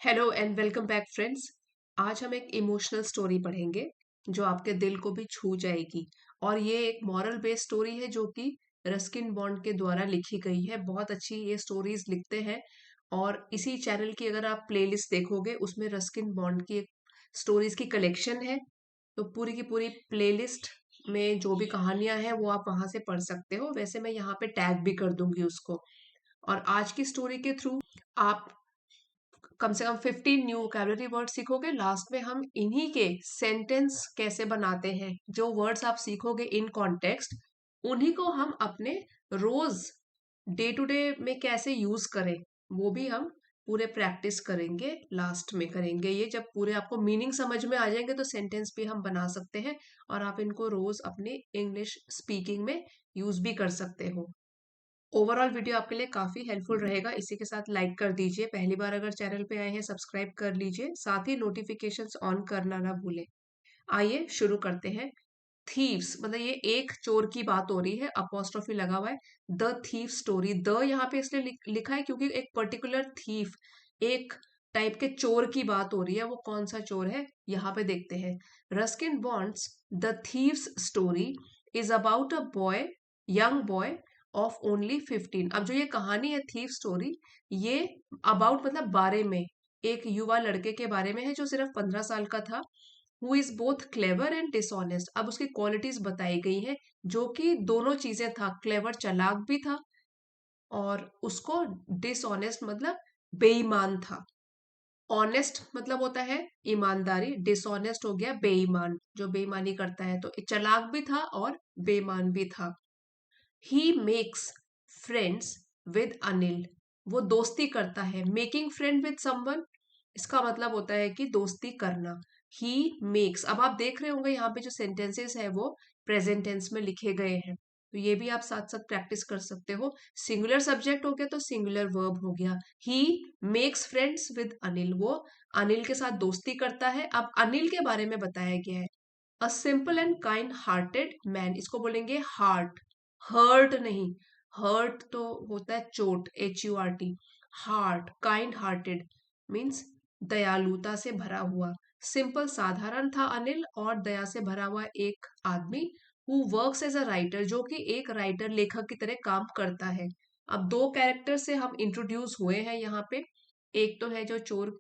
Hello and welcome back friends. आज हम एक इमोशनल स्टोरी पढ़ेंगे जो आपके दिल को भी छू जाएगी। और ये एक मॉरल बेस्ड स्टोरी है जो कि रस्किन बॉन्ड के द्वारा लिखी गई है। बहुत अच्छी ये स्टोरीज लिखते हैं। और इसी चैनल की अगर आप प्लेलिस्ट देखोगे उसमें रस्किन बॉन्ड की एक स्टोरीज की कलेक्शन है। तो पूरी की पूरी प्लेलिस्ट में जो भी कहानियां हैं वो आप वहां से पढ़ सकते हो। वैसे मैं यहाँ पे टैग भी कर दूंगी उसको। और आज की स्टोरी के थ्रू आप कम से कम 15 न्यू वोकैबुलरी वर्ड सीखोगे। लास्ट में हम इन्हीं के सेंटेंस कैसे बनाते हैं, जो वर्ड्स आप सीखोगे इन कॉन्टेक्स्ट, उन्हीं को हम अपने रोज डे टू डे में कैसे यूज करें, वो भी हम पूरे प्रैक्टिस करेंगे। लास्ट में करेंगे ये, जब पूरे आपको मीनिंग समझ में आ जाएंगे तो सेंटेंस भी हम बना सकते हैं और आप इनको रोज अपने इंग्लिश स्पीकिंग में यूज भी कर सकते हो। ओवरऑल वीडियो आपके लिए काफी हेल्पफुल रहेगा। इसी के साथ लाइक कर दीजिए, पहली बार अगर चैनल पे आए हैं सब्सक्राइब कर लीजिए, साथ ही नोटिफिकेशंस ऑन करना ना भूलें। आइए शुरू करते हैं। थीव्स मतलब ये एक चोर की बात हो रही है, अपोस्ट्रोफी लगा हुआ है। द थीव स्टोरी, द यहाँ पे इसलिए लिखा है क्योंकि एक पर्टिकुलर थीफ, एक टाइप के चोर की बात हो रही है। वो कौन सा चोर है यहाँ पे देखते हैं। Ruskin bonds the thieves story is about a boy, young boy of only 15। अब जो ये कहानी है थीव स्टोरी, ये अबाउट मतलब बारे में, एक युवा लड़के के बारे में है जो सिर्फ 15 साल का था। Who is both clever and dishonest. अब उसकी क्वालिटीज बताई गई हैं, जो कि दोनों चीजें था, क्लेवर चालाक भी था और उसको डिसऑनेस्ट मतलब बेईमान था। ऑनेस्ट मतलब होता है ईमानदारी, डिसऑनेस्ट हो गया बेईमान, जो बेईमानी करता है। तो चालाक भी था और बेईमान भी था। He makes friends with Anil, वो दोस्ती करता है। मेकिंग फ्रेंड विद समवन, इसका मतलब होता है कि दोस्ती करना। ही मेक्स, अब आप देख रहे होंगे यहाँ पे जो सेंटेंसेस है वो प्रेजेंट टेंस में लिखे गए हैं, तो ये भी आप साथ साथ प्रैक्टिस कर सकते हो। सिंगुलर सब्जेक्ट हो गया तो सिंगुलर वर्ब हो गया। He makes friends with Anil, वो अनिल के साथ दोस्ती करता है। अब अनिल के बारे में बताया गया है, a simple and kind hearted man, इसको बोलेंगे हार्ट, हर्ट नहीं। हर्ट तो होता है चोट, HURT। Heart, kind hearted means दयालुता से भरा हुआ। सिंपल साधारण था अनिल, और दया से भरा हुआ एक आदमी। Who works as a writer, जो कि एक राइटर लेखक की तरह काम करता है। अब दो कैरेक्टर से हम इंट्रोड्यूस हुए हैं यहाँ पे। एक तो है जो चोर,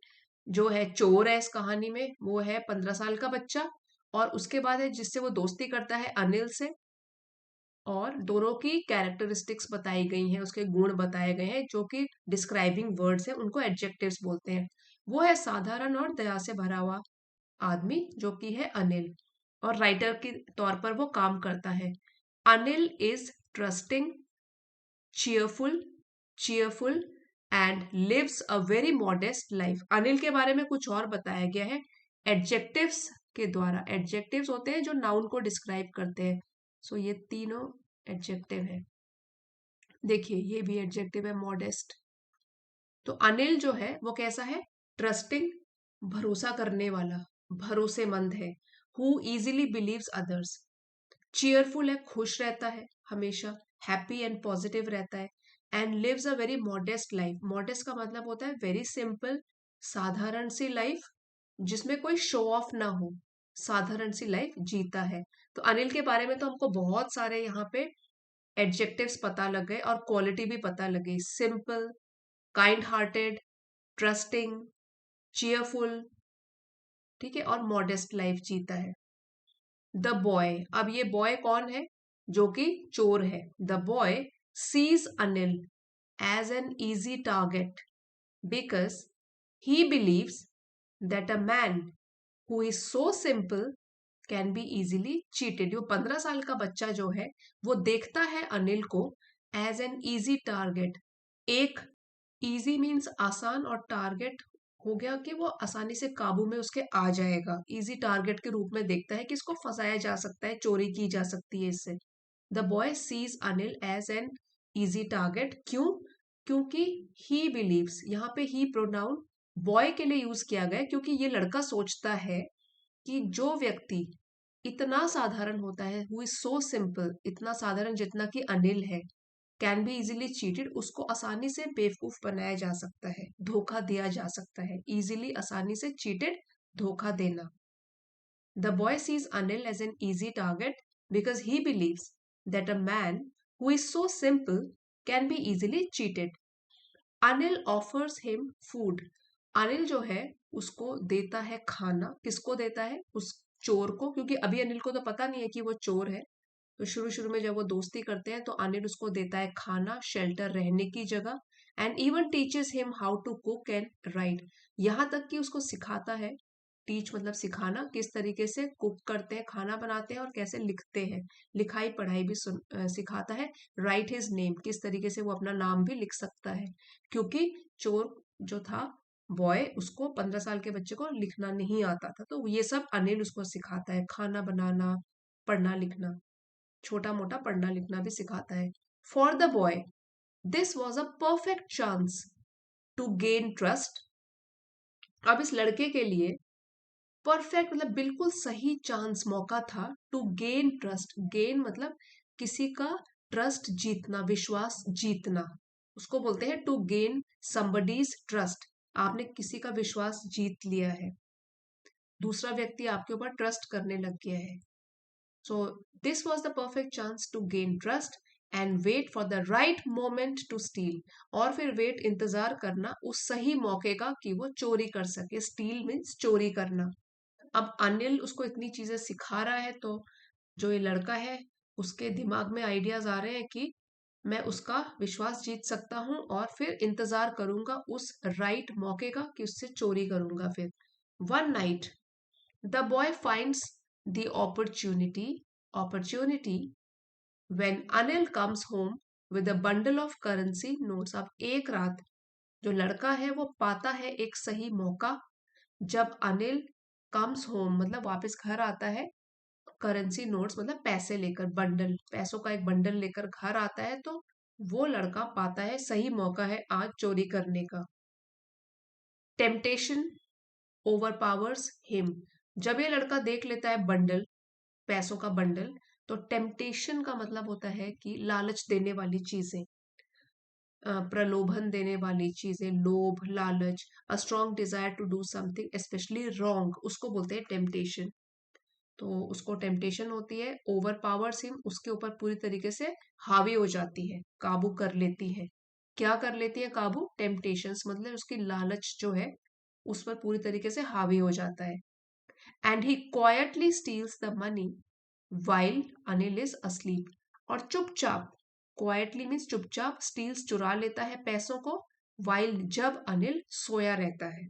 जो है चोर है इस कहानी में, वो है 15 साल का बच्चा। और उसके बाद है जिससे वो दोस्ती करता है अनिल से। और दोनों की कैरेक्टरिस्टिक्स बताई गई हैं, उसके गुण बताए गए हैं, जो कि डिस्क्राइबिंग वर्ड्स हैं, उनको एडजेक्टिव्स बोलते हैं। वो है साधारण और दया से भरा हुआ आदमी, जो कि है अनिल, और राइटर के तौर पर वो काम करता है। Anil is trusting, cheerful, cheerful and lives a very modest life। Anil के बारे में कुछ और बताया गया है एडजेक्टिव्स के द्वारा। एडजेक्टिव्स होते हैं जो नाउन को डिस्क्राइब करते हैं। सो ये तीनों एडजेक्टिव है। देखिए ये भी एडजेक्टिव है, मॉडेस्ट। तो अनिल जो है वो कैसा है, ट्रस्टिंग, भरोसा करने वाला, भरोसेमंद है। Who easily believes others, cheerful है, खुश रहता है हमेशा, हैप्पी एंड पॉजिटिव रहता है। And lives a very modest life, modest का मतलब होता है वेरी सिंपल, साधारण सी लाइफ, जिसमें कोई शो ऑफ ना हो, साधारण सी लाइफ जीता है। तो अनिल के बारे में तो हमको बहुत सारे यहाँ पे एडजेक्टिव्स पता लग गए और क्वालिटी भी पता लग गई। Simple, kind hearted, trusting, cheerful, ठीक है, और मॉडेस्ट लाइफ जीता है। द बॉय, अब ये बॉय कौन है, जो कि चोर है। The boy sees Anil as an easy target because he believes that a man who is so simple can be easily cheated. वो 15 साल का बच्चा जो है वो देखता है अनिल को एज एन इजी टारगेट। एक, इजी मीन्स आसान, और टारगेट हो गया कि वो आसानी से काबू में उसके आ जाएगा। इजी टारगेट के रूप में देखता है कि इसको फंसाया जा सकता है, चोरी की जा सकती है इससे। The boy sees Anil as an easy target, क्यों, क्योंकि ही बिलीव्स, यहाँ पे ही प्रोनाउन बॉय के लिए यूज किया गया क्योंकि ये लड़का सोचता है कि जो व्यक्ति इतना साधारण होता है, हु इज सो सिंपल, इतना साधारण जितना कि अनिल है, कैन बी इजीली चीटेड, उसको आसानी से बेवकूफ बनाया जा सकता है, धोखा दिया जा सकता है, इजीली आसानी से चीटेड, धोखा देना. The boy sees Anil as an easy target because he believes that a man who is so simple can be easily cheated. Anil offers him food. Anil जो है उसको देता है खाना. किसको देता है? उस चोर को, क्योंकि अभी अनिल को तो पता नहीं है कि वो चोर है. तो शुरू शुरू में जब वो दोस्ती करते हैं तो अनिल उसको देता है खाना, शेल्टर, रहने की जगह, and even teaches him how to cook and write. यहाँ तक कि उसको सिखाता है. टीच मतलब सिखाना, किस तरीके से कुक करते हैं, खाना बनाते हैं और कैसे लिखते हैं. लिखाई पढ़ाई भी सिखाता है. राइट हिज नेम, किस तरीके से वो अपना नाम भी लिख सकता है, क्योंकि चोर जो था बॉय, उसको 15 साल के बच्चे को लिखना नहीं आता था. तो ये सब अनिल उसको सिखाता है. खाना बनाना, पढ़ना लिखना, छोटा मोटा पढ़ना लिखना भी सिखाता है. For the boy this was a perfect chance to gain trust. अब इस लड़के के लिए परफेक्ट मतलब बिल्कुल सही चांस, मौका था. टू गेन ट्रस्ट, गेन मतलब किसी का ट्रस्ट जीतना, विश्वास जीतना. उसको बोलते हैं टू गेन समबडीज ट्रस्ट. आपने किसी का विश्वास जीत लिया है, दूसरा व्यक्ति आपके ऊपर ट्रस्ट करने लग गया है. So this was the perfect chance to gain trust and wait for the right moment to steal. और फिर वेट, इंतजार करना उस सही मौके का कि वो चोरी कर सके. स्टील मीन्स चोरी करना. अब अनिल उसको इतनी चीजें सिखा रहा है, तो जो ये लड़का है उसके दिमाग में आइडियाज आ रहे हैं कि मैं उसका विश्वास जीत सकता हूँ और फिर इंतजार करूंगा उस राइट मौके का कि उससे चोरी करूंगा. फिर one night the boy finds the opportunity when Anil comes home with a bundle of currency notes. अब एक रात जो लड़का है वो पाता है एक सही मौका, जब अनिल कम्स होम मतलब वापस घर आता है, करेंसी नोट्स मतलब पैसे लेकर, बंडल, पैसों का एक बंडल लेकर घर आता है. तो वो लड़का पाता है सही मौका है आज चोरी करने का. Temptation overpowers him. जब ये लड़का देख लेता है बंडल, पैसों का बंडल, तो टेम्पटेशन का मतलब होता है कि लालच देने वाली चीजें, प्रलोभन देने वाली चीजें, लोभ, लालच, a strong desire to do something especially wrong, उसको बोलते हैं टेम्पटेशन. तो उसको टेम्पटेशन होती है. ओवर पावर्स हिम, उसके ऊपर पूरी तरीके से हावी हो जाती है, काबू कर लेती है. क्या कर लेती है काबू? टेम्पटेशंस मतलब उसकी लालच जो है उस पर पूरी तरीके से हावी हो जाता है. And he quietly steels the money while Anil is asleep. और चुपचाप, क्वाइटली मीन्स चुपचाप, स्टील्स चुरा लेता है पैसों को, वाइल जब अनिल सोया रहता है.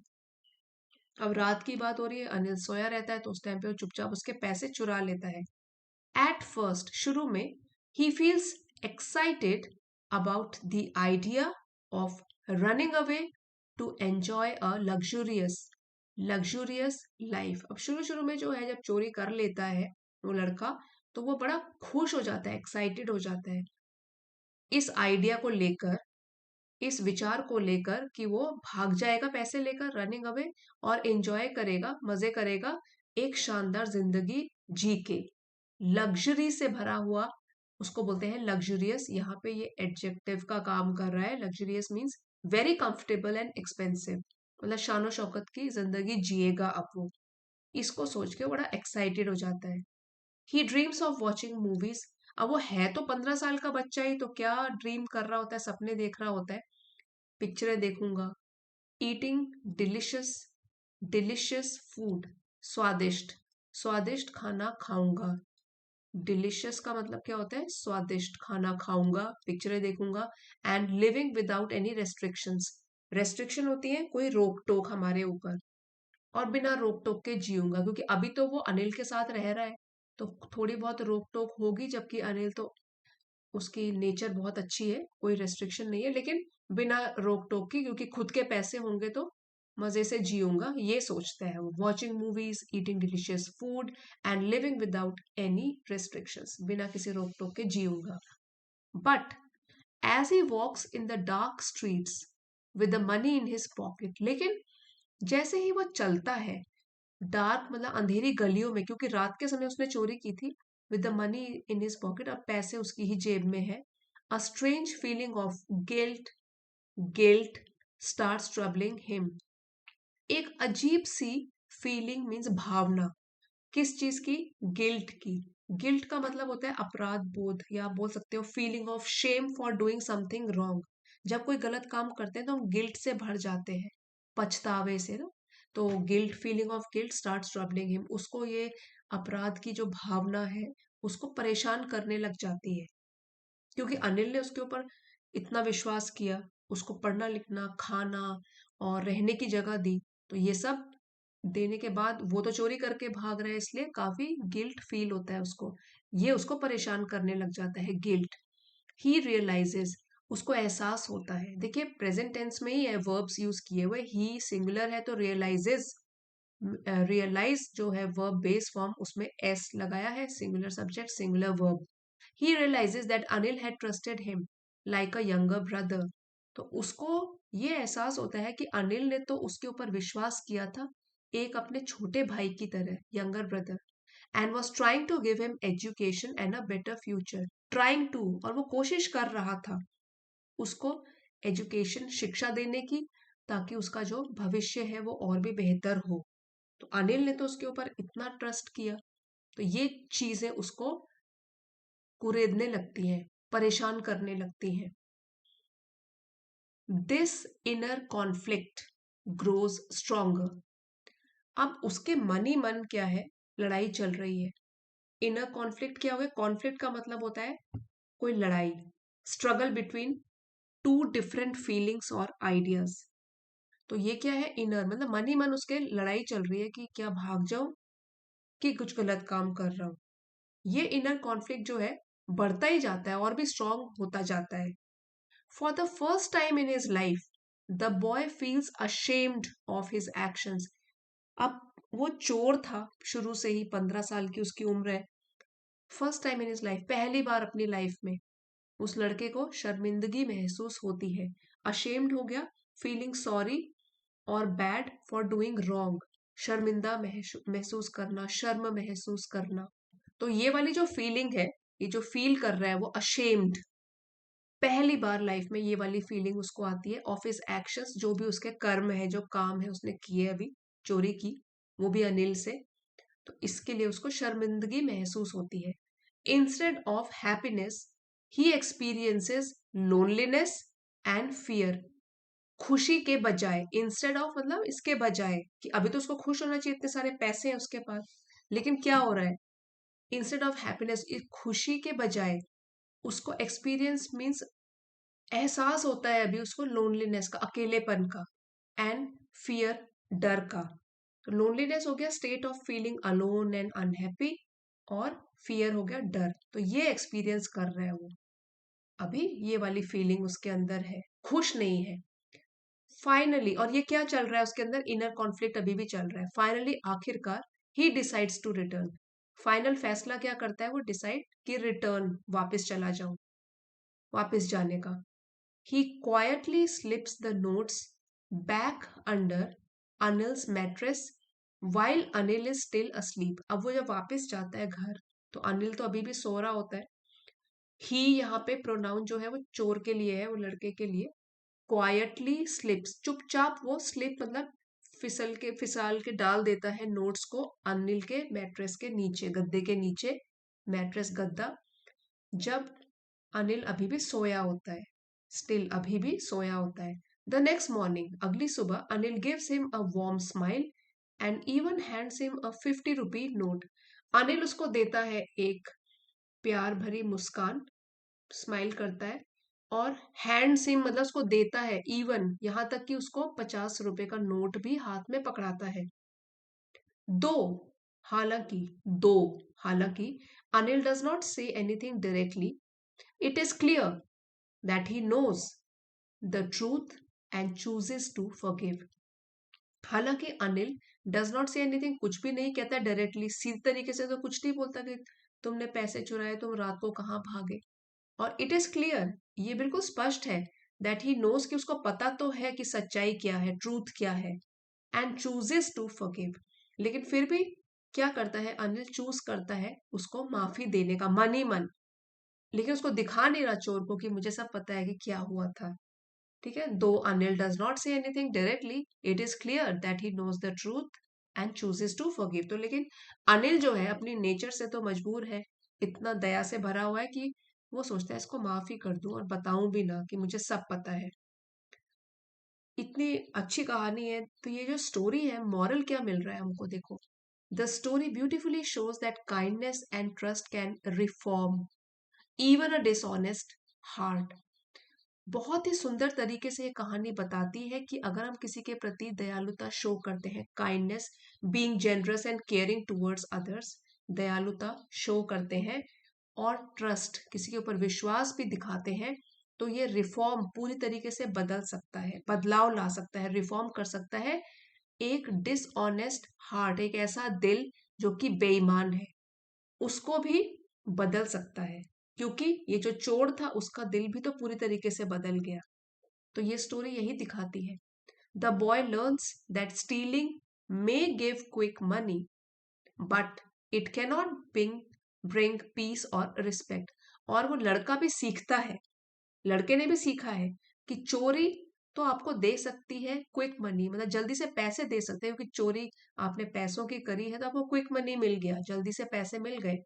अब रात की बात हो रही है, अनिल सोया रहता है, तो उस टाइम पे वो चुपचाप उसके पैसे चुरा लेता है. एट फर्स्ट, शुरू में, he feels excited about the idea of running away to enjoy a luxurious life. अब शुरू शुरू में जो है, जब चोरी कर लेता है वो लड़का, तो वो बड़ा खुश हो जाता है, एक्साइटेड हो जाता है इस आइडिया को लेकर, इस विचार को लेकर कि वो भाग जाएगा पैसे लेकर, रनिंग अवे, और एंजॉय करेगा, मजे करेगा, एक शानदार जिंदगी जी के, लग्जरी से भरा हुआ. उसको बोलते हैं लग्जरियस. यहाँ पे ये एडजेक्टिव का काम कर रहा है. Luxurious means very comfortable and expensive, मतलब शानो शौकत की जिंदगी जिएगा अब वो. इसको सोच के बड़ा एक्साइटेड हो जाता है. ही ड्रीम्स ऑफ वॉचिंग मूवीज. अब वो है तो 15 साल का बच्चा ही, तो क्या ड्रीम कर रहा होता है, सपने देख रहा होता है, पिक्चरें देखूंगा. ईटिंग डिलिशियस डिलिशियस फूड, स्वादिष्ट, स्वादिष्ट खाना खाऊंगा. डिलिशियस का मतलब क्या होता है? स्वादिष्ट खाना खाऊंगा, पिक्चरें देखूंगा. And living without any restrictions. Restriction होती है कोई रोक टोक हमारे ऊपर, और बिना रोक टोक के जीऊंगा, क्योंकि अभी तो वो अनिल के साथ रह रहा है, तो थोड़ी बहुत रोक टोक होगी, जबकि अनिल तो, उसकी नेचर बहुत अच्छी है, कोई रेस्ट्रिक्शन नहीं है, लेकिन बिना रोक टोक की, क्योंकि खुद के पैसे होंगे तो मजे से जीऊंगा, ये सोचता है वो. Watching movies, eating delicious food and living without any restrictions, बिना किसी रोक टोक के जीऊंगा. But as he walks in the dark streets with the money in his pocket, लेकिन जैसे ही वो चलता है डार्क मतलब अंधेरी गलियों में, क्योंकि रात के समय उसने चोरी की थी, with the money in his pocket, अब पैसे उसकी ही जेब में है, A strange feeling of guilt starts troubling him. एक अजीब सी फीलिंग मीन्स भावना, किस चीज की? गिल्ट की। गिल्ट का मतलब होता है अपराध बोध, या आप बोल सकते हो feeling of shame for doing something wrong. जब कोई गलत काम करते हैं तो हम गिल्ट से भर जाते हैं, पछतावे से ना। तो guilt, feeling of guilt starts troubling him, उसको ये अपराध की जो भावना है उसको परेशान करने लग जाती है, क्योंकि अनिल ने उसके ऊपर इतना विश्वास किया, उसको पढ़ना लिखना, खाना और रहने की जगह दी। तो ये सब देने के बाद वो तो चोरी करके भाग रहा है, इसलिए काफी गिल्ट फील होता है उसको। ये उसको परेशान करने लग जाता है, गिल्ट। ही रियलाइजेस, उसको एहसास होता है। देखिए प्रेजेंट टेंस में ही है, वर्ब्स यूज किए हुए, ही सिंगुलर है तो रियलाइजेस, रियलाइज जो है वर्ब बेस फॉर्म, उसमें एस लगाया है, singular subject singular verb. He realizes that Anil had trusted him like a younger brother. तो उसको ये एहसास होता है कि अनिल ने तो उसके ऊपर विश्वास किया था एक अपने छोटे भाई की तरह, younger brother, and was trying to give him education and a better future. Trying to, और वो कोशिश कर रहा था उसको एजुकेशन, शिक्षा देने की, ताकि उसका जो भविष्य है वो और भी बेहतर हो। तो अनिल ने तो उसके ऊपर इतना ट्रस्ट किया, तो ये चीजें उसको कुरेदने लगती हैं, परेशान करने लगती हैं। This inner conflict grows stronger. अब उसके मन ही मन क्या है, लड़ाई चल रही है। इनर कॉन्फ्लिक्ट क्या हुआ? कॉन्फ्लिक्ट का मतलब होता है कोई लड़ाई, struggle between two different feelings और आइडियाज। तो ये क्या है? इनर मतलब मन ही मन उसके लड़ाई चल रही है कि क्या भाग जाऊं कि कुछ गलत काम कर रहा हूं। ये इनर कॉन्फ्लिक्ट जो है बढ़ता ही जाता है और भी स्ट्रांग होता जाता है। For the first time in his life, the boy feels ashamed of his actions. अब वो चोर था शुरू से ही, 15 साल की उसकी उम्र है। First time in his life, पहली बार अपनी लाइफ में उस लड़के को शर्मिंदगी महसूस होती है। अशेम्ड हो गया, फीलिंग सॉरी और बैड फॉर डूइंग रॉन्ग, शर्मिंदा महसूस करना, शर्म महसूस करना। तो ये वाली जो फीलिंग है, ये जो फील कर रहा है वो अशेम्ड, पहली बार लाइफ में ये वाली फीलिंग उसको आती है ऑफ हिज एक्शंस, जो भी उसके कर्म है, जो काम है उसने किए अभी, चोरी की, वो भी अनिल से। तो इसके लिए उसको शर्मिंदगी महसूस होती है। Instead of happiness he experiences loneliness and fear. खुशी के बजाय, इंस्टेड ऑफ मतलब इसके बजाय, कि अभी तो उसको खुश होना चाहिए, इतने सारे पैसे हैं उसके पास, लेकिन क्या हो रहा है? इंस्टेड ऑफ हैप्पीनेस, खुशी के बजाय उसको एक्सपीरियंस मीन्स एहसास होता है अभी उसको लोनलीनेस का, अकेलेपन का, एंड फियर, डर का। तो लोनलीनेस हो गया state of feeling alone and unhappy, और फियर हो गया डर। तो ये एक्सपीरियंस कर रहा है वो अभी, ये वाली फीलिंग उसके अंदर है, खुश नहीं है। फाइनली, और ये क्या चल रहा है उसके अंदर? इनर कॉन्फ्लिक्ट अभी भी चल रहा है। फाइनली, आखिरकार, he decides to return. Final फैसला क्या करता है वो? डिसाइड कि रिटर्न, वापस चला जाऊं, वापस जाने का। He quietly slips the notes back under Anil's mattress while Anil is still asleep. अब वो जब वापस जाता है घर, तो अनिल तो अभी भी सो रहा होता है। ही यहाँ पे प्रोनाउन जो है वो चोर के लिए है, वो लड़के के लिए। क्वाइटली स्लिप्स, चुपचाप वो, स्लिप मतलब फिसाल के डाल देता है नोट्स को अनिल के मैट्रेस के नीचे, गद्दे के नीचे, मैट्रेस गद्दा, जब अनिल अभी भी सोया होता है, स्टिल अभी भी सोया होता है। द नेक्स्ट मॉर्निंग, अगली सुबह, Anil gives him a warm smile and even hands him a 50 rupee note. Anil उसको देता है एक प्यार भरी मुस्कान, स्माइल करता है, और हैंड्स हिम मतलब उसको देता है, इवन यहाँ तक कि उसको 50 रुपए का नोट भी हाथ में पकड़ाता है। दो हालांकि दो हालांकि Anil does not say anything directly, it is clear that he knows the truth and chooses to forgive. हालांकि Anil does not say anything, कुछ भी नहीं कहता डायरेक्टली, सीधी तरीके से तो कुछ नहीं बोलता कि तुमने पैसे चुराए, तुम रात को कहाँ भागे। और इट इज क्लियर, ये बिल्कुल स्पष्ट है, दैट ही नोज, कि उसको पता तो है कि सच्चाई क्या है, ट्रूथ क्या है, एंड चूजेस टू फॉरगिव, लेकिन फिर भी क्या करता है अनिल? चूज करता है उसको माफी देने का, मन ही मन। लेकिन उसको दिखा नहीं रहा चोर को कि मुझे सब पता है कि क्या हुआ था। ठीक है, though Anil does not say anything directly, it is clear that he knows the truth and chooses to forgive. तो लेकिन अनिल जो है अपनी नेचर से तो मजबूर है, इतना दया से भरा हुआ है कि वो सोचता है इसको माफी कर दूं और बताऊं भी ना कि मुझे सब पता है। इतनी अच्छी कहानी है। तो ये जो स्टोरी है, मॉरल क्या मिल रहा है हमको, देखो। The story beautifully shows that kindness and trust can reform even a dishonest heart. बहुत ही सुंदर तरीके से ये कहानी बताती है कि अगर हम किसी के प्रति दयालुता शो करते हैं, kindness, being generous and caring towards others, दयालुता शो करते हैं, और ट्रस्ट, किसी के ऊपर विश्वास भी दिखाते हैं, तो ये रिफॉर्म पूरी तरीके से बदल सकता है, बदलाव ला सकता है, रिफॉर्म कर सकता है एक डिसऑनेस्ट हार्ट, एक ऐसा दिल जो कि बेईमान है, उसको भी बदल सकता है। क्योंकि ये जो चोर था उसका दिल भी तो पूरी तरीके से बदल गया। तो ये स्टोरी यही दिखाती है। The boy learns that stealing may give quick money, but it cannot bring peace और रिस्पेक्ट। और वो लड़का भी सीखता है, लड़के ने भी सीखा है कि चोरी तो आपको दे सकती है क्विक मनी, मतलब जल्दी से पैसे दे सकते हैं, क्योंकि चोरी आपने पैसों की करी है तो आपको क्विक मनी मिल गया, जल्दी से पैसे मिल गए।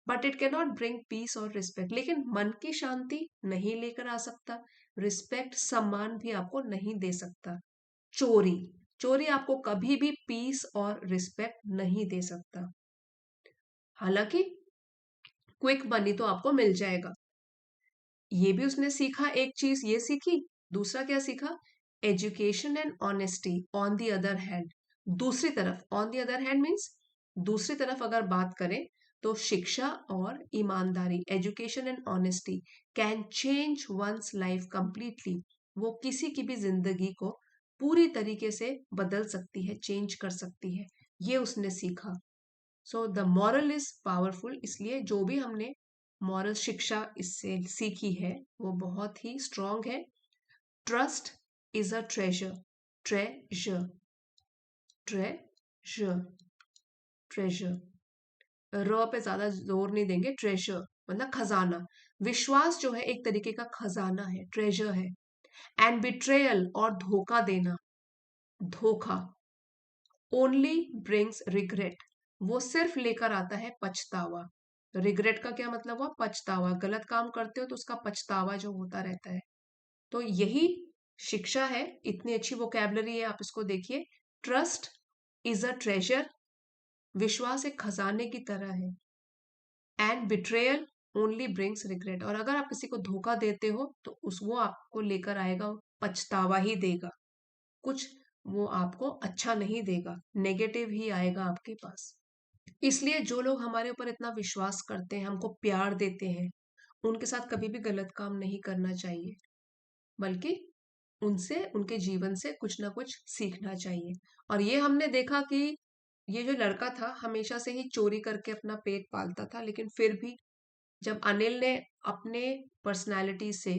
But it can not bring peace और रिस्पेक्ट, लेकिन मन की शांति नहीं लेकर आ सकता, रिस्पेक्ट, सम्मान भी आपको नहीं दे सकता। चोरी, चोरी आपको कभी भी पीस और रिस्पेक्ट नहीं दे सकता। हालांकि क्विक मनी तो आपको मिल जाएगा। ये भी उसने सीखा, एक चीज ये सीखी। दूसरा क्या सीखा? Education and honesty on the other hand. दूसरी तरफ, on the other hand means दूसरी तरफ अगर बात करें, तो शिक्षा और ईमानदारी, education and honesty can change one's life completely. वो किसी की भी जिंदगी को पूरी तरीके से बदल सकती है, चेंज कर सकती है। ये उसने सीखा। So the moral is powerful, इसलिए जो भी हमने मॉरल शिक्षा इससे सीखी है वो बहुत ही स्ट्रांग है। Trust is a treasure, treasure, treasure, treasure, र पे ज्यादा जोर नहीं देंगे, ट्रेजर मतलब खजाना। विश्वास जो है एक तरीके का खजाना है, ट्रेजर है। एंड बिट्रेयल और धोखा देना, धोखा, ओनली ब्रिंग्स रिग्रेट, वो सिर्फ लेकर आता है पछतावा। रिग्रेट का क्या मतलब हुआ? पछतावा, गलत काम करते हो तो उसका पछतावा जो होता रहता है। तो यही शिक्षा है, इतनी अच्छी वोकैबलरी है, आप इसको देखिए। ट्रस्ट इज अ ट्रेजर, विश्वास एक खजाने की तरह है। And betrayal only brings regret, और अगर आप किसी को धोखा देते हो तो उस वो आपको लेकर आएगा, पछतावा ही देगा, कुछ वो आपको अच्छा नहीं देगा, नेगेटिव ही आएगा आपके पास। इसलिए जो लोग हमारे ऊपर इतना विश्वास करते हैं, हमको प्यार देते हैं, उनके साथ कभी भी गलत काम नहीं करना चाहिए, बल्कि उनसे, उनके जीवन से कुछ ना कुछ सीखना चाहिए। और ये हमने देखा कि ये जो लड़का था हमेशा से ही चोरी करके अपना पेट पालता था, लेकिन फिर भी जब अनिल ने अपने पर्सनालिटी से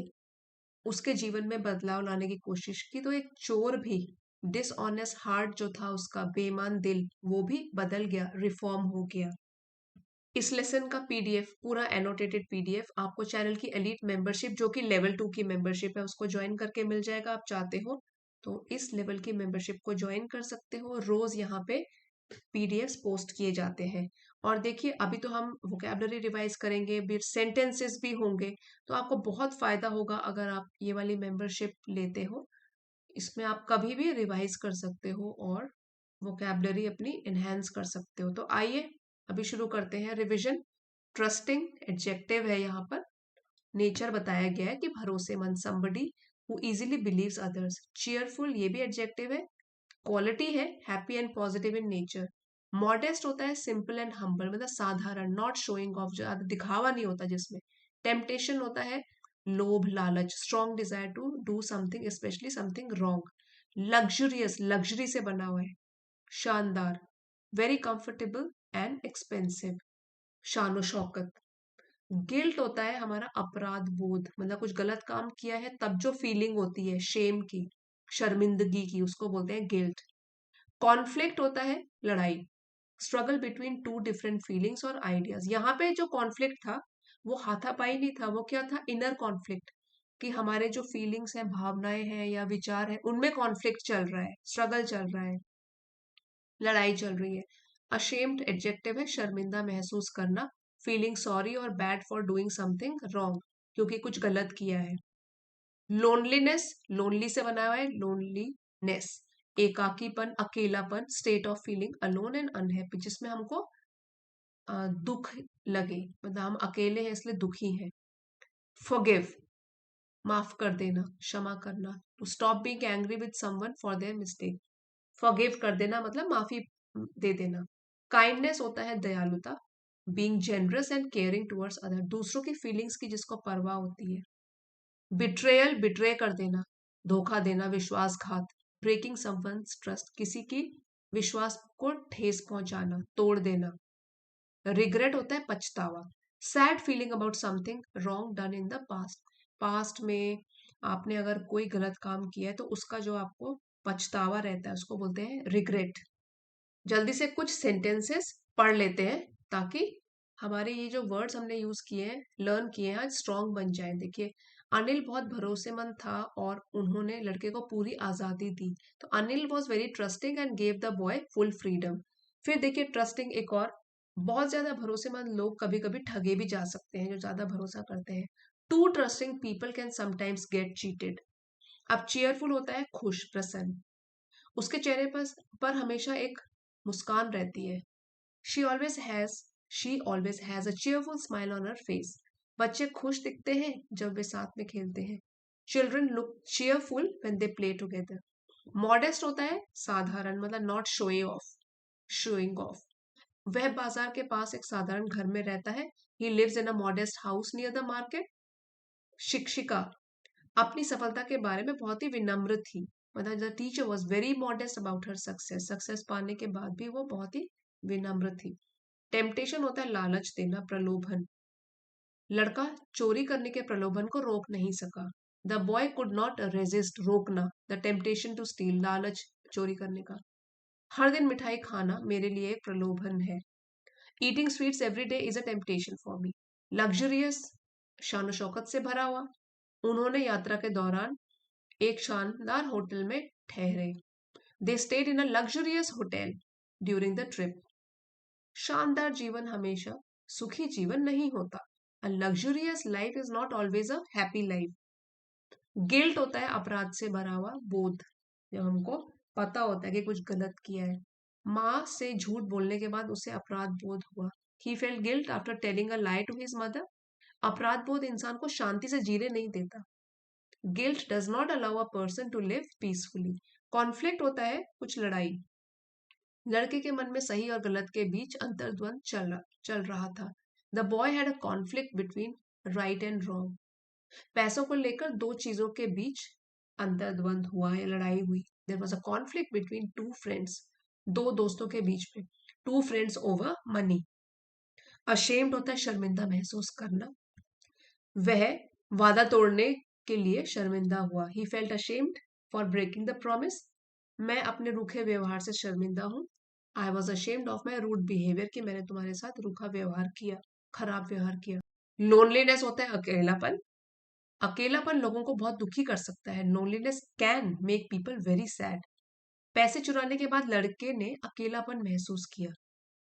उसके जीवन में बदलाव लाने की कोशिश की, तो एक चोर भी, डिसऑनेस्ट हार्ट जो था उसका, बेईमान दिल, वो भी बदल गया, रिफॉर्म हो गया। इस लेसन का पीडीएफ, पूरा एनोटेटेड पीडीएफ आपको चैनल की एलीट मेंबरशिप, जो कि लेवल 2 की मेंबरशिप है, उसको ज्वाइन करके मिल जाएगा। आप चाहते हो तो इस लेवल की मेंबरशिप को ज्वाइन कर सकते हो। रोज यहाँ पे पीडीएफ्स पोस्ट किए जाते हैं। और देखिए, अभी तो हम वोकैबलरी रिवाइज करेंगे, फिर सेंटेंसेस भी होंगे, तो आपको बहुत फायदा होगा अगर आप ये वाली मेंबरशिप लेते हो। इसमें आप कभी भी रिवाइज कर सकते हो और वोकैबलरी अपनी इनहेंस कर सकते हो। तो आइए अभी शुरू करते हैं रिवीजन। ट्रस्टिंग एडजेक्टिव है यहाँ पर। नेचर बताया गया है कि भरोसेमंद, somebody who easily believes others। cheerful ये भी एडजेक्टिव है। क्वालिटी है happy and positive in nature. Modest होता है सिंपल एंड हम्बल, मतलब साधारण, नॉट शोइंग ऑफ, ज्यादा दिखावा नहीं होता जिसमें। टेम्पटेशन होता है लोभ, लालच, strong desire to do something, specially something wrong. Luxurious, luxury से बना हुआ है। शानदार, वेरी कंफर्टेबल एंड एक्सपेंसिव, शानो शौकत। गिल्ट होता है हमारा अपराध बोध, मतलब कुछ गलत काम किया है तब जो फीलिंग होती है शेम की, शर्मिंदगी की, उसको बोलते हैं गिल्ट। कॉन्फ्लिक्ट होता है लड़ाई, struggle between two different feelings और आइडियाज। यहाँ पे जो कॉन्फ्लिक्ट था वो हाथापाई नहीं था, वो क्या था, इनर कॉन्फ्लिक्ट, कि हमारे जो फीलिंग्स हैं, भावनाएं हैं या विचार हैं, उनमें कॉन्फ्लिक्ट चल रहा है, स्ट्रगल चल रहा है, लड़ाई चल रही है। अशेम्ड एडजेक्टिव है शर्मिंदा महसूस करना, फीलिंग सॉरी और bad for doing something wrong, क्योंकि कुछ गलत किया है। लोनलीनेस, लोनली से बना हुआ है लोनलीनेस, एकाकीपन, अकेलापन, state of feeling alone and unhappy, जिसमें हमको दुख लगे, मतलब हम अकेले हैं इसलिए दुखी हैं। फॉरगिव, माफ कर देना, क्षमा करना, to stop being angry with someone for their mistake, forgive कर देना मतलब माफी दे देना। काइंडनेस होता है दयालुता, being generous and caring towards other, दूसरों की फीलिंग्स की जिसको परवाह होती है। बिट्रेयल, बिट्रे कर देना, धोखा देना, विश्वासघात, ब्रेकिंग समवन्स ट्रस्ट, किसी की विश्वास को ठेस पहुंचाना, तोड़ देना। रिग्रेट होता है पछतावा, sad feeling about something wrong done in the past, past में आपने अगर कोई गलत काम किया है तो उसका जो आपको पछतावा रहता है उसको बोलते हैं रिग्रेट। जल्दी से कुछ सेंटेंसेस पढ़ लेते हैं ताकि हमारे ये जो वर्ड्स हमने यूज किए हैं, लर्न किए हैं, आज स्ट्रांग बन जाए। देखिए, अनिल बहुत भरोसेमंद था और उन्होंने लड़के को पूरी आजादी दी। तो Anil was very trusting and gave the boy full freedom. फिर देखिए ट्रस्टिंग एक और, बहुत ज्यादा भरोसेमंद लोग कभी कभी ठगे भी जा सकते हैं, जो ज्यादा भरोसा करते हैं। Too trusting people can sometimes get cheated. अब चीयरफुल होता है खुश, प्रसन्न, उसके चेहरे पर हमेशा एक मुस्कान रहती है। She always has she always has a cheerful smile on her face. बच्चे खुश दिखते हैं जब वे साथ में खेलते हैं। Children look cheerful when they play together। Modest होता है साधारण, मतलब नॉट शोइंग ऑफ। वह बाजार के पास एक साधारण घर में रहता है। He lives in a modest house near the market. शिक्षिका अपनी सफलता के बारे में बहुत ही विनम्र थी, मतलब the teacher was very modest about her success, success पाने के बाद भी वो बहुत ही विनम्र थी। टेम्पटेशन होता है लालच देना, प्रलोभन, लड़का चोरी करने के प्रलोभन को रोक नहीं सका। The boy could not resist, रोकना, द टेम्पटेशन टू स्टील, लालच चोरी करने का। हर दिन मिठाई खाना मेरे लिए एक प्रलोभन है। Eating sweets every day is a temptation for me. Luxurious, शान शौकत से भरा हुआ, उन्होंने यात्रा के दौरान एक शानदार होटल में ठहरे। They stayed in a luxurious hotel during the trip. शानदार जीवन हमेशा सुखी जीवन नहीं होता। A luxurious life is not always a happy life. Guilt होता है अपराध से भरा हुआ बोध, जब हमको पता होता है कि कुछ गलत किया है। माँ से झूठ बोलने के बाद उसे अपराध बोध हुआ। He felt guilt after telling a lie to his mother. अपराध बोध इंसान को शांति से जीने नहीं देता। Guilt does not allow a person to live peacefully. Conflict होता है कुछ लड़ाई, लड़के के मन में सही और गलत के बीच अंतर्द्वंद चल रहा था। The boy had a conflict between right and wrong. पैसों को लेकर दो चीजों के बीच अंतर्द्वंद हुआ या लड़ाई हुई। There was a conflict between two friends, दो दोस्तों के बीच में। Two friends over money. Ashamed होता है शर्मिंदा महसूस करना, वह वादा तोड़ने के लिए शर्मिंदा हुआ। He felt ashamed for breaking the promise. मैं अपने रूखे व्यवहार से शर्मिंदा हूँ। I was ashamed of my rude behaviour, कि मैंने तुम्हारे साथ रूखा व्यवहार किया, खराब व्यवहार किया। लोनलीनेस होता है अकेलापन, अकेलापन लोगों को बहुत दुखी कर सकता है। Loneliness can make people very sad. पैसे चुराने के बाद लड़के ने अकेलापन महसूस किया।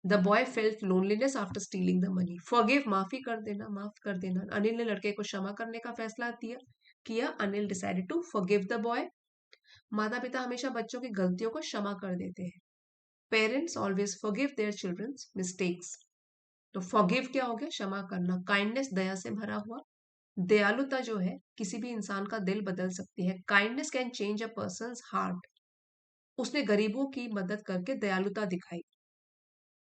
The boy felt loneliness after stealing the money. Forgive, माफी कर देना, माफ कर देना। अनिल ने लड़के को क्षमा करने का फैसला किया। Anil decided to forgive the boy. माता पिता हमेशा बच्चों की गलतियों को क्षमा कर देते हैं। Parents always forgive their children's mistakes. तो फॉरगिव क्या हो गया, क्षमा करना। काइंडनेस, दया से भरा हुआ, दयालुता जो है किसी भी इंसान का दिल बदल सकती है। Kindness can change a persons heart. उसने गरीबों की मदद करके दयालुता दिखाई।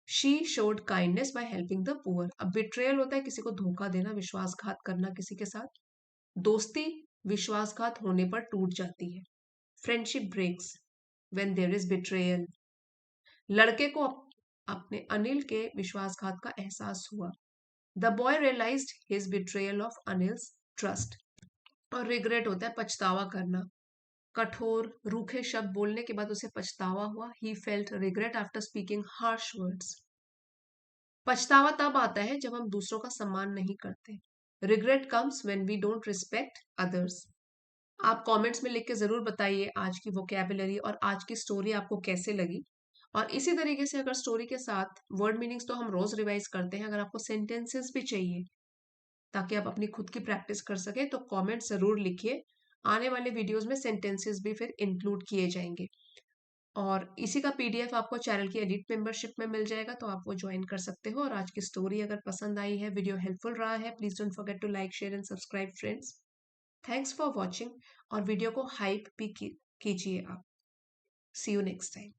She showed kindness by helping the poor. अब बिट्रेयल होता है किसी को धोखा देना, विश्वासघात करना किसी के साथ। दोस्ती विश्वासघात होने पर टूट जाती है। Friendship breaks when there is betrayal. लड़के को अपने अनिल के विश्वासघात का एहसास हुआ। The boy realised his betrayal of Anil's trust. और रिग्रेट होता है पछतावा करना, कठोर रूखे शब्द बोलने के बाद उसे पछतावा हुआ। He felt regret after speaking harsh words. पछतावा तब आता है जब हम दूसरों का सम्मान नहीं करते। Regret comes when we don't respect others. आप कमेंट्स में लिख के ज़रूर बताइए आज की वोकैबुलरी और आज की स्टोरी आपको कैसे लगी। और इसी तरीके से अगर स्टोरी के साथ वर्ड मीनिंग्स तो हम रोज रिवाइज करते हैं, अगर आपको सेंटेंसेस भी चाहिए ताकि आप अपनी खुद की प्रैक्टिस कर सकें तो कमेंट ज़रूर लिखिए। आने वाले वीडियोस में सेंटेंसेस भी फिर इंक्लूड किए जाएंगे। और इसी का पीडीएफ आपको चैनल की एलिट मेंबरशिप में मिल जाएगा, तो आप वो ज्वाइन कर सकते हो। और आज की स्टोरी अगर पसंद आई है, वीडियो हेल्पफुल रहा है, please don't forget to like share and subscribe friends. Thanks for watching. और वीडियो को हाइप भी कीजिए आप। See you next time.